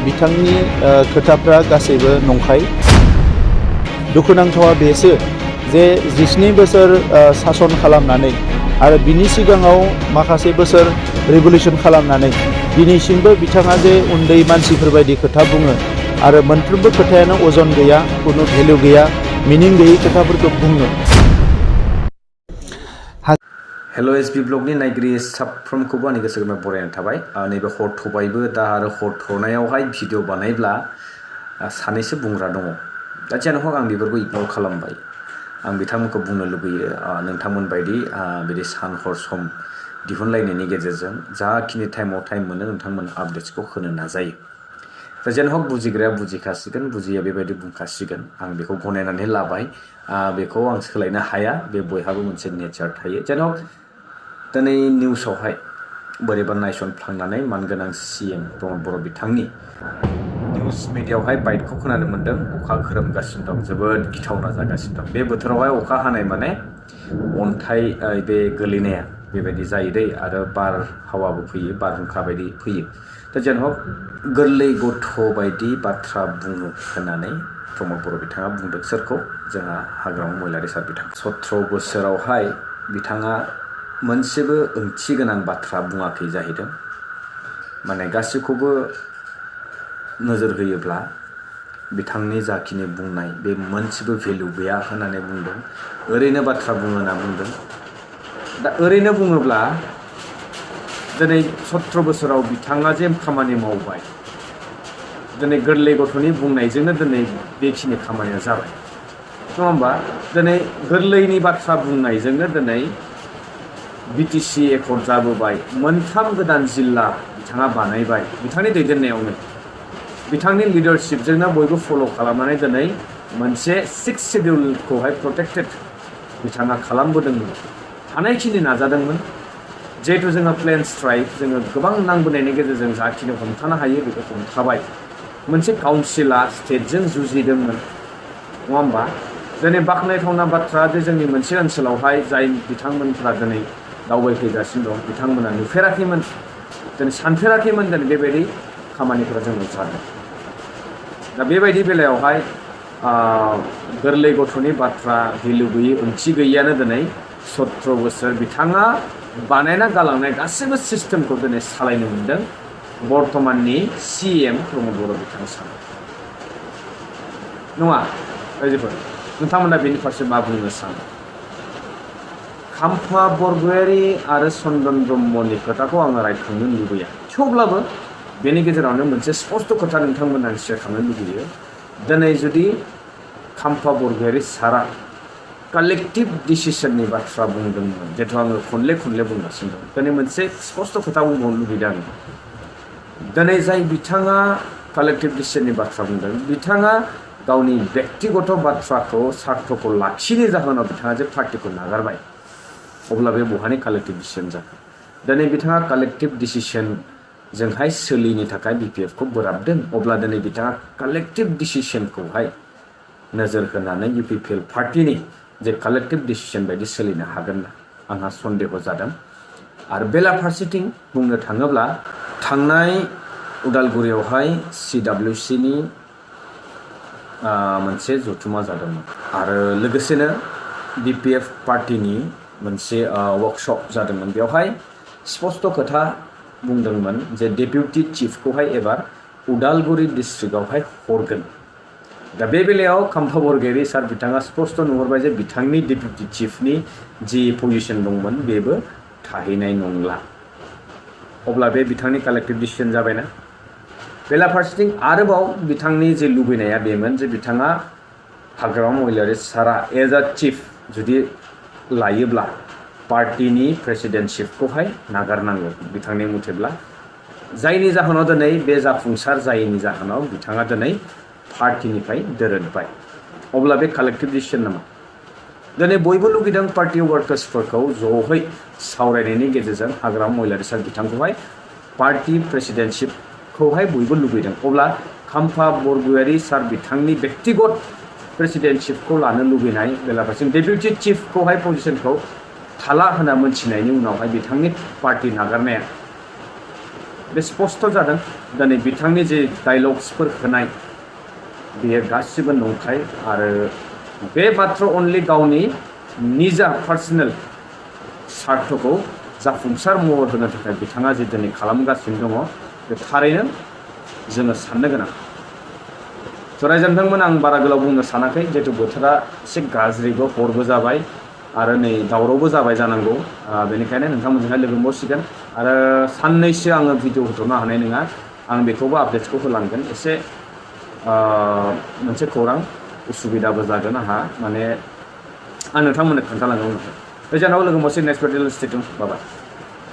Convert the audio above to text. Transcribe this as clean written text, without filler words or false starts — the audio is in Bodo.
बिथांनि खोथाफ्रा गासैबो नंखाय। दुखुनांथावा बेसो जे 17 बोसोर सासन खालामनानै आरो बिनि सिगाङाव माखासे बोसोर रिभलिउसन खालामनानै दिनैसिमबो बिथाङा जे उन्दै मानसिफोरबायदि खोथा बुङो आरो मोनफ्रोमबो खोथायानो अजन गैया, कुनु भेलु गैया, मिनिं गैयै खोथाफोरखौ बुङो। हेलो एसबी ब्लगनि नायगिरि साफ्रोमखौबो आंनि गोसो गोरबोनिफ्राय बरायनाय थाबाय। नैबे हर थबायबो दा आरो हर थनायावहाय भिडिअ बानायब्ला सानैसो बुंग्रा दङ। दा जियानो हक आं बेफोरखौ इगनर खालामबाय। आं बिथांमोनखौ बुंनो लुबैयो नोंथांमोन बायदि बिदि सान हर सम दिहुनलायनायनि गेजेरजों जाखिनि टाइमाव टाइम मोनो नोंथांमोन आपडेट्सखौ होनो नाजायो। दा जियानो हक बुजिग्राया बुजिखासिगोन, बुजिया बेबायदि बुंखासिगोन। आं बेखौ गनायनानै लाबाय। बेखौ आं सोलायनो हाया, बे बयहाबो मोनसे नेचार थायो। जियानो हक दिनै निउसावहाय बोरैबा नायसनफ्लांनानै मानगोनां CM प्रमद बर' बिथांनि निउस मिडियायावहाय बाइटखौ खोनानो मोन्दों। अखा खोरोमगासिनो दं, जोबोद गिथावना जागासिनो दं। बे बोथोरावहाय अखा हानाय माने अन्थाइ बे गोलैनाया बेबायदि जायो दै, आरो बारहावाबो फैयो, बारहुंखा बायदि फैयो। दा जियानो हक गोरलै गथ' बायदि बाथ्रा बुङो होननानै प्रमद बर' बिथाङा बुंदों। सोरखौ? जोंहा हाग्रामा महिलारि सार बिथां। 17 बोसोरावहाय बिथाङा मोनसेबो ओंथि गोनां बाथ्रा बुङाखै जाहैदों। माने गासैखौबो नोजोर होयोब्ला बिथांनि जाखिनि बुंनाय बे मोनसेबो भेलु गैया होननानै बुंदों। ओरैनो बाथ्रा बुङो होनना बुंदों। दा ओरैनो बुङोब्ला दिनै 17 बोसोराव बिथाङा जे खामानि मावबाय, दिनै गोरलै गथ'नि बुंनायजोंनो दिनै बेखिनि खामानिया जाबाय, नङा होमबा? दिनै गोरलैनि बाथ्रा बुंनायजोंनो दिनै BTC एकर्ड जाबोबाय। 3 गोदान जिल्ला बिथाङा बानायबाय बिथांनि दैदेननायावनो। बिथांनि लिडारशिपजोंनो बयबो फल' खालामनानै दिनै मोनसे 6 शेड्युलखौहाय प्रटेक्टेड बिथाङा खालामबोदोंमोन, हानायखिनि नाजादोंमोन। जिहेतु जोङो प्लेन स्ट्राइक, जोङो गोबां नांबोनायनि गेजेरजों जाखिनि हमथानो हायो बेखौ हमथाबाय। मोनसे काउन्सिला स्टेटजों जुजिदोंमोन, नङा होमबा? दिनै बाख्नायथावना बाथ्रा जे जोंनि मोनसे ओनसोलावहाय जाय बिथांमोनफ्रा दिनै दावबायफैगासिनो दं, बिथांमोना नुफेराखैमोन, दिनै सानफेराखैमोन दिनै बेबायदि खामानिफोरा जोंनाव जादों। दा बेबायदि बेलायावहाय गोरलै गथ'नि बाथ्रा, भेलु गैयि, ओंथि गैयियानो दिनै 17 बोसोर बिथाङा बानायना गालांनाय गासैबो सिस्टेमखौ दिनै सालायनो मोन्दों बर्तमाननि CM प्रमद बर' बिथां सार। नङा रायजोफोर, नोंथांमोना बेनि फारसे मा बुंनो सानो? खाम्फा बरगयारी आरो चन्दन ब्रह्मनि खोथाखौ आङो रायखांनो लुबैया, थेवब्लाबो बेनि गेजेरावनो मोनसे स्पष्ट खोथा नोंथांमोना शेयार खालामनो लुबैयो। दिनै जुदि खाम्फा बरगयारी सारा कालेक्टिभ डिसिसननि बाथ्रा बुंदोंमोन, जिहेतु आङो खनले बुंगासिनो दं, दिनै मोनसे स्पष्ट खोथा बुंबावनो लुबैदों आङो। दिनै जाय बिथाङा कालेक्टिभ डिसिसननि बाथ्रा बुंदों, बिथाङा गावनि बेक्तिगत बाथ्राखौ सार्थखौ लाखिनो जाहोनाव बिथाङा जे पार्टिखौ नागारबाय, अब्ला बे बहानि कालेक्टिभ डिसिसन जागोन? दिनै बिथाङा कालेक्टिभ डिसिसनजोंहाय सोलिनो थाखाय BPF खौ बोराबदों, अब्ला दिनै बिथाङा कालेक्टिभ डिसिसनखौहाय नोजोर होनानै UPPL पार्टिनि जे कालेक्टिभ डिसिसन बायदि सोलिनो हागोन ना आंहा सन्देह जादों। आरो बेलाफारसेथिं बुंनो थाङोब्ला थांनाय उदालगुरियावहाय CWC नि मोनसे जथुमा जादोंमोन, आरो लोगोसेनो BPF पार्टिनि मोनसे वर्कशप जादोंमोन। बेवहाय स्पष्ट खोथा बुंदोंमोन जे डेपुटि चिफखौहाय एबार उदालगुरि डिस्ट्रिक्टआवहाय हरगोन। दा बे बेलायाव खाम्फा बरगयारी सार बिथाङा स्पष्ट नुहरबाय जे बिथांनि डेपुटि चिफनि जि पजिसन दंमोन बेबो थाहैनाय नंला। अब्ला बे बिथांनि कालेक्टिभ डिसिसन जाबायना? बेलाफारसेथिं आरोबाव बिथांनि जे लुबैनाया बेमोन जे बिथाङा हाग्रामा महिलारि सारा एज अ चिफ जुदि लायोब्ला पार्टिनि प्रेसिडेन्टशिपखौहाय नागारनांगौ बिथांनि मथेब्ला, जायनि जाहोनाव दिनै बे जाफुंसार जायैनि जाहोनाव बिथाङा दिनै पार्टिनिफ्राय दोरदबाय। अब्ला बे कालेक्टिभ डिसिसन नामा? दिनै बयबो लुगैदों पार्टि वार्कार्सफोरखौ ज'है सावरायनायनि गेजेरजों हाग्रामा महिलारि सार बिथांखौहाय पार्टि प्रेसिडेन्टशिपखौहाय बयबो लुगैदों। अब्ला खाम्फा बरगयारी सार बिथांनि बेक्तिगत प्रेसिडेन्टशिपखौ लानो लुबैनाय बेलाफारसेथिं डेपुटि चिफखौहाय पजिसनखौ थाला होनना मोनथिनायनि उनावहाय बिथांनि पार्टि नागारनाया बे स्पष्ट जादों दिनै बिथांनि जे डायलग्सफोर होनाय बेयो गासिबो नंखाय आरो बे मात्र अनलि गावनि निजा पार्सनेल स्वार्थखौ जाफुंसार महर होनो थाखाय बिथाङा जे दिनै खालामगासिनो दङ बे थारैनो जोङो साननो गोनां। स' रायजोनोंथांमोन आं बारा गोलाव बुंनो सानाखै जिहेतु बोथोरा एसे गाज्रिबो हरबो जाबाय आरो नै दावरावबो जाबाय जानांगौ बेनिखायनो नोंथांमोनजोंहाय लोगो मोनसिगोन आरो साननैसो आङो भिडिअ होथ'नो हानाय नङा आं बेखौबो आपडेट्सखौ होलांगोन एसे मोनसे खौरां उसुबिदाबो जागोन आंहा माने आं नोंथांमोननो खोन्थालांगोन उनाव। बे जानाव लोगो मोनसे नेक्स्ट भिडिअ स्टेटमेन्ट बाबा।